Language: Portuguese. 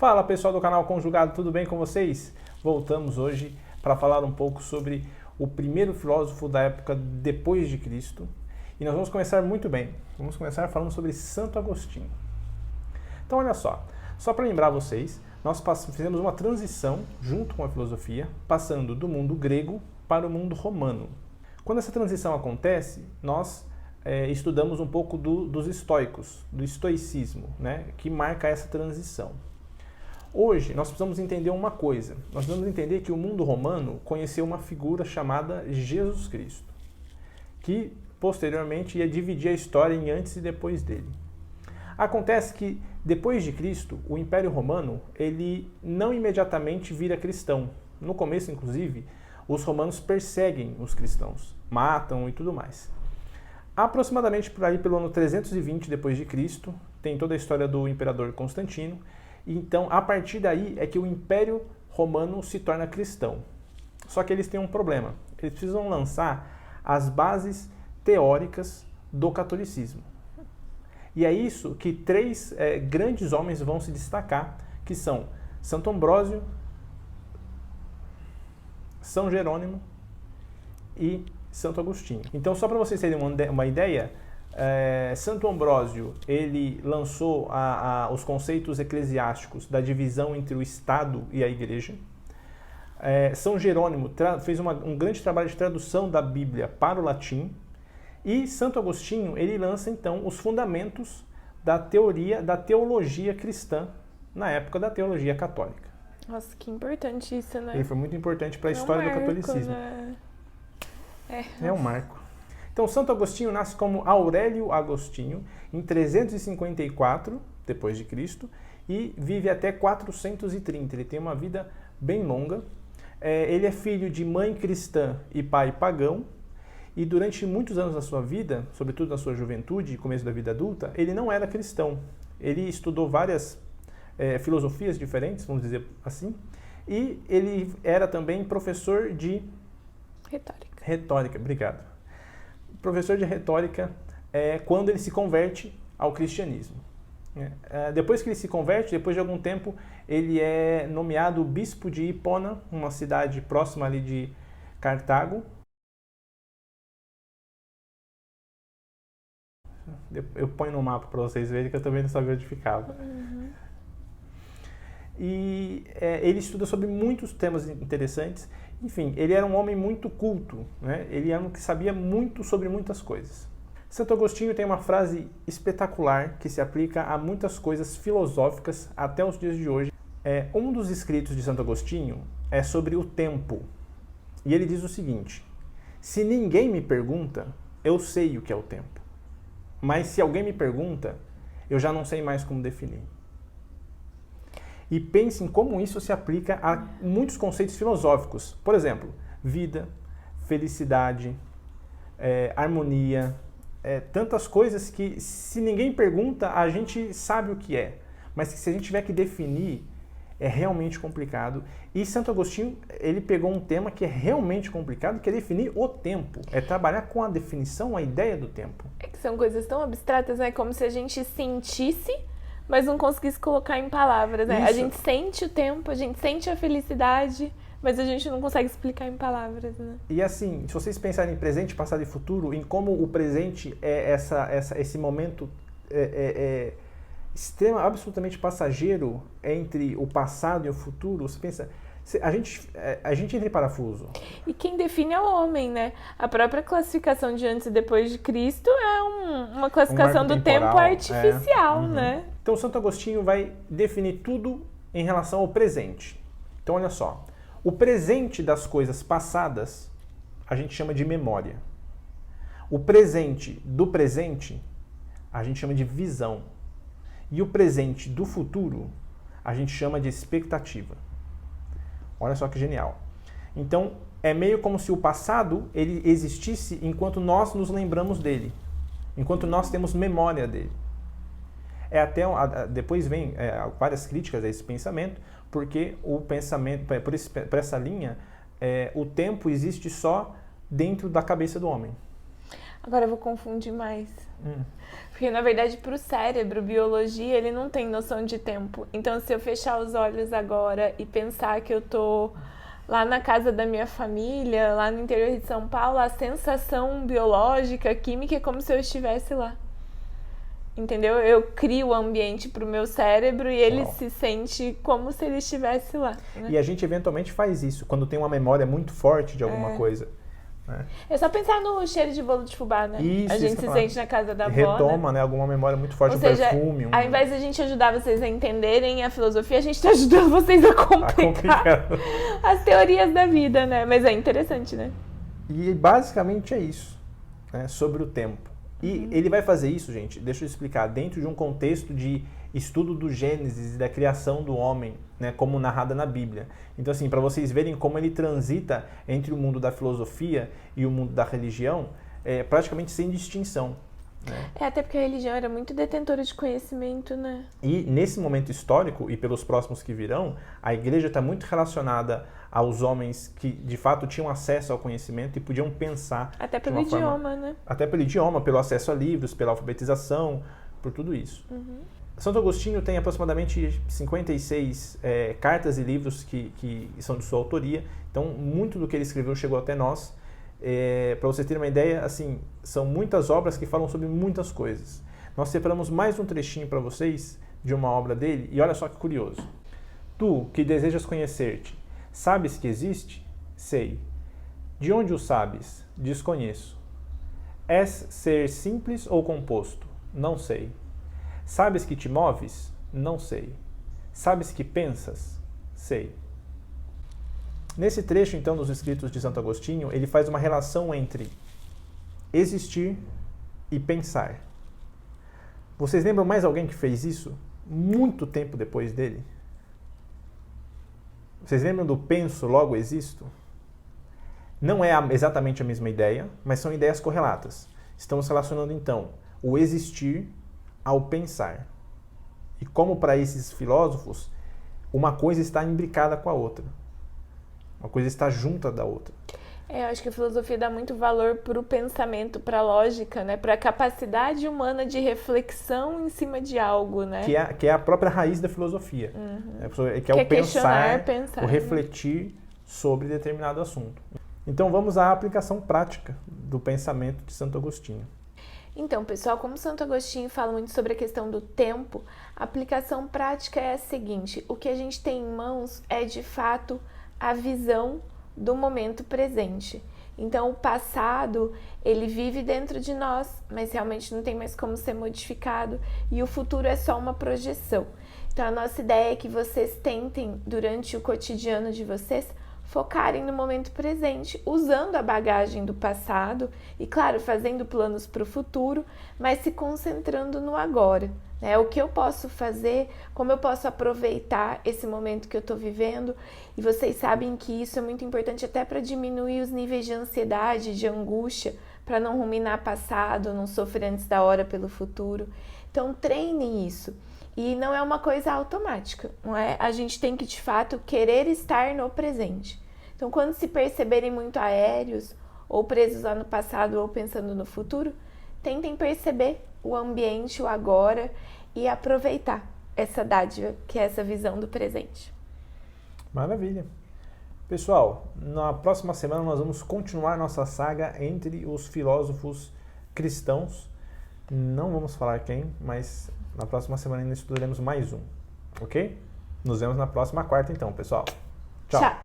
Fala pessoal do canal Conjugado, tudo bem com vocês? Voltamos hoje para falar um pouco sobre o primeiro filósofo da época depois de Cristo. E nós vamos começar muito bem. Vamos começar falando sobre Santo Agostinho. Então olha só para lembrar vocês, nós fizemos uma transição junto com a filosofia, passando do mundo grego para o mundo romano. Quando essa transição acontece, nós estudamos um pouco dos estoicos, do estoicismo, né, que marca essa transição. Hoje, nós precisamos entender uma coisa. Nós precisamos entender que o mundo romano conheceu uma figura chamada Jesus Cristo, que posteriormente ia dividir a história em antes e depois dele. Acontece que, depois de Cristo, o Império Romano, ele não imediatamente vira cristão. No começo, inclusive, os romanos perseguem os cristãos, matam e tudo mais. Aproximadamente por aí, pelo ano 320 depois de Cristo, tem toda a história do imperador Constantino. Então, a partir daí é que o Império Romano se torna cristão. Só que eles têm um problema. Eles precisam lançar as bases teóricas do catolicismo. E é isso que três grandes homens vão se destacar, que são Santo Ambrósio, São Jerônimo e Santo Agostinho. Então, só para vocês terem uma ideia, Santo Ambrósio, ele lançou os conceitos eclesiásticos da divisão entre o Estado e a Igreja. São Jerônimo fez um grande trabalho de tradução da Bíblia para o latim. E Santo Agostinho, ele lança então os fundamentos da teologia cristã na época da teologia católica. Nossa, que importante isso, né? Ele foi muito importante para a história do catolicismo. Né? É um marco. Então, Santo Agostinho nasce como Aurélio Agostinho em 354 depois de Cristo e vive até 430. Ele tem uma vida bem longa. Ele é filho de mãe cristã e pai pagão. E durante muitos anos da sua vida, sobretudo na sua juventude e começo da vida adulta, ele não era cristão. Ele estudou várias filosofias diferentes, vamos dizer assim, e ele era também professor de retórica, obrigado. Professor de retórica quando ele se converte ao cristianismo. Depois que ele se converte, depois de algum tempo, ele é nomeado bispo de Hipona, uma cidade próxima ali de Cartago. Eu ponho no mapa para vocês verem que eu também não sabia onde ficava. E ele estuda sobre muitos temas interessantes. Enfim, ele era um homem muito culto, né? Ele era um que sabia muito sobre muitas coisas. Santo Agostinho tem uma frase espetacular que se aplica a muitas coisas filosóficas até os dias de hoje. Um dos escritos de Santo Agostinho é sobre o tempo. E ele diz o seguinte: se ninguém me pergunta, eu sei o que é o tempo. Mas se alguém me pergunta, eu já não sei mais como definir. E pensem como isso se aplica a muitos conceitos filosóficos. Por exemplo, vida, felicidade, harmonia, tantas coisas que se ninguém pergunta, a gente sabe o que é. Mas que se a gente tiver que definir, é realmente complicado. E Santo Agostinho, ele pegou um tema que é realmente complicado, que é definir o tempo. É trabalhar com a definição, a ideia do tempo. É que são coisas tão abstratas, né? Como se a gente sentisse, mas não conseguisse colocar em palavras, né? Isso. A gente sente o tempo, a gente sente a felicidade, mas a gente não consegue explicar em palavras, né? E assim, se vocês pensarem em presente, passado e futuro, em como o presente é esse momento absolutamente passageiro entre o passado e o futuro, você pensa, a gente entra em parafuso. E quem define é o homem, né? A própria classificação de antes e depois de Cristo é uma classificação do tempo artificial, né? Então, Santo Agostinho vai definir tudo em relação ao presente. Então, olha só. O presente das coisas passadas, a gente chama de memória. O presente do presente, a gente chama de visão. E o presente do futuro, a gente chama de expectativa. Olha só que genial. Então, é meio como se o passado ele existisse enquanto nós nos lembramos dele. Enquanto nós temos memória dele. Depois vem várias críticas a esse pensamento, porque o pensamento, por essa linha, o tempo existe só dentro da cabeça do homem. Agora eu vou confundir mais. Porque, na verdade, para o cérebro, biologia, ele não tem noção de tempo. Então, se eu fechar os olhos agora e pensar que eu tô lá na casa da minha família, lá no interior de São Paulo, a sensação biológica, química, é como se eu estivesse lá. Entendeu? Eu crio o ambiente para o meu cérebro e ele se sente como se ele estivesse lá. Né? E a gente eventualmente faz isso, quando tem uma memória muito forte de alguma coisa. Né? É só pensar no cheiro de bolo de fubá, né? Isso, a gente se sente na casa da avó, retoma, né? Alguma memória muito forte, ou seja, perfume. Ao invés de a gente ajudar vocês a entenderem a filosofia, a gente está ajudando vocês a complicar as teorias da vida, né? Mas é interessante, né? E basicamente é isso, né? Sobre o tempo. E ele vai fazer isso, gente, deixa eu explicar, dentro de um contexto de estudo do Gênesis e da criação do homem, né, como narrada na Bíblia. Então, assim, para vocês verem como ele transita entre o mundo da filosofia e o mundo da religião, praticamente sem distinção. Né? Até porque a religião era muito detentora de conhecimento, né? E nesse momento histórico, e pelos próximos que virão, a igreja está muito relacionada aos homens que, de fato, tinham acesso ao conhecimento e podiam pensar. Até pelo idioma, né? Até pelo idioma, pelo acesso a livros, pela alfabetização, por tudo isso. Santo Agostinho tem aproximadamente 56 cartas e livros que são de sua autoria. Então, muito do que ele escreveu chegou até nós. Para vocês terem uma ideia, assim, são muitas obras que falam sobre muitas coisas. Nós separamos mais um trechinho para vocês de uma obra dele, e olha só que curioso. Tu, que desejas conhecer-te, sabes que existe? Sei. De onde o sabes? Desconheço. És ser simples ou composto? Não sei. Sabes que te moves? Não sei. Sabes que pensas? Sei. Nesse trecho, então, dos escritos de Santo Agostinho, ele faz uma relação entre existir e pensar. Vocês lembram mais alguém que fez isso muito tempo depois dele? Vocês lembram do penso, logo existo? Não é exatamente a mesma ideia, mas são ideias correlatas. Estamos relacionando, então, o existir ao pensar. E como para esses filósofos, uma coisa está imbricada com a outra. Uma coisa está junta da outra. Eu acho que a filosofia dá muito valor para o pensamento, para a lógica, né? Para a capacidade humana de reflexão em cima de algo, né? Que é a própria raiz da filosofia. Que é o pensar, o refletir sobre determinado assunto. Então vamos à aplicação prática do pensamento de Santo Agostinho. Então, pessoal, como Santo Agostinho fala muito sobre a questão do tempo, a aplicação prática é a seguinte: o que a gente tem em mãos é, de fato, a visão do momento presente. Então, o passado, ele vive dentro de nós, mas realmente não tem mais como ser modificado, e o futuro é só uma projeção. Então, a nossa ideia é que vocês tentem, durante o cotidiano de vocês, focarem no momento presente, usando a bagagem do passado e, claro, fazendo planos para o futuro, mas se concentrando no agora. Né? O que eu posso fazer, como eu posso aproveitar esse momento que eu estou vivendo. E vocês sabem que isso é muito importante até para diminuir os níveis de ansiedade, de angústia, para não ruminar passado, não sofrer antes da hora pelo futuro. Então, treinem isso. E não é uma coisa automática, não é? A gente tem que, de fato, querer estar no presente. Então, quando se perceberem muito aéreos, ou presos lá no passado, ou pensando no futuro, tentem perceber o ambiente, o agora, e aproveitar essa dádiva, que é essa visão do presente. Maravilha. Pessoal, na próxima semana nós vamos continuar nossa saga entre os filósofos cristãos. Não vamos falar quem, mas na próxima semana ainda estudaremos mais um, ok? Nos vemos na próxima quarta então, pessoal. Tchau.